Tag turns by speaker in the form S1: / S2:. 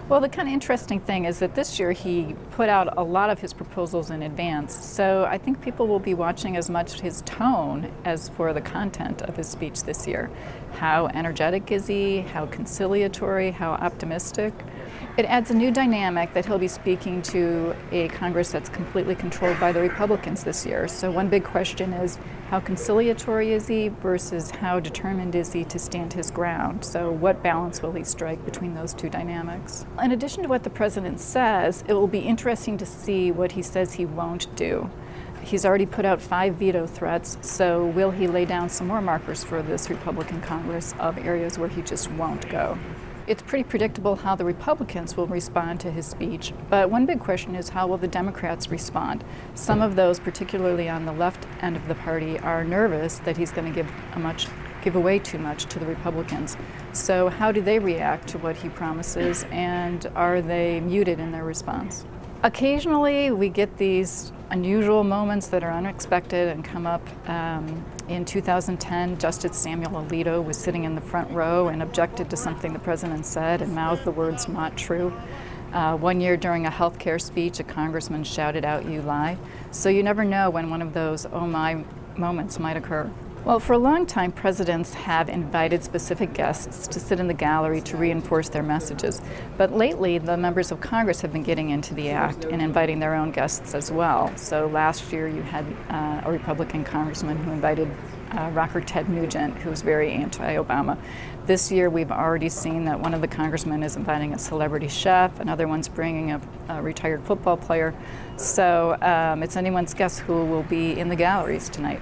S1: Well, the kind of interesting thing is that this year he put out a lot of his proposals in advance, so I think people will be watching as much his tone as for the content of his speech this year. How energetic is he? How conciliatory? How optimistic? It adds a new dynamic that he'll be speaking to a Congress that's completely controlled by the Republicans this year. So one big question is, how conciliatory is he versus how determined is he to stand his ground? So what balance will he strike between those two dynamics? In addition to what the president says, it will be interesting to see what he says he won't do. He's already put out 5 veto threats, so will he lay down some more markers for this Republican Congress of areas where he just won't go? It's pretty predictable how the Republicans will respond to his speech, but one big question is, how will the Democrats respond? Some of those, particularly on the left end of the party, are nervous that he's going to give away too much to the Republicans. So how do they react to what he promises, and are they muted in their response? Occasionally we get these unusual moments that are unexpected and come up. In 2010, Justice Samuel Alito was sitting in the front row and objected to something the president said and mouthed the words "not true." One year during a healthcare speech, a congressman shouted out, "You lie." So you never know when one of those "oh my" moments might occur. Well, for a long time, presidents have invited specific guests to sit in the gallery to reinforce their messages. But lately, the members of Congress have been getting into the act and inviting their own guests as well. So last year, you had a Republican congressman who invited rocker Ted Nugent, who was very anti-Obama. This year, we've already seen that one of the congressmen is inviting a celebrity chef, another one's bringing a retired football player. So it's anyone's guess who will be in the galleries tonight.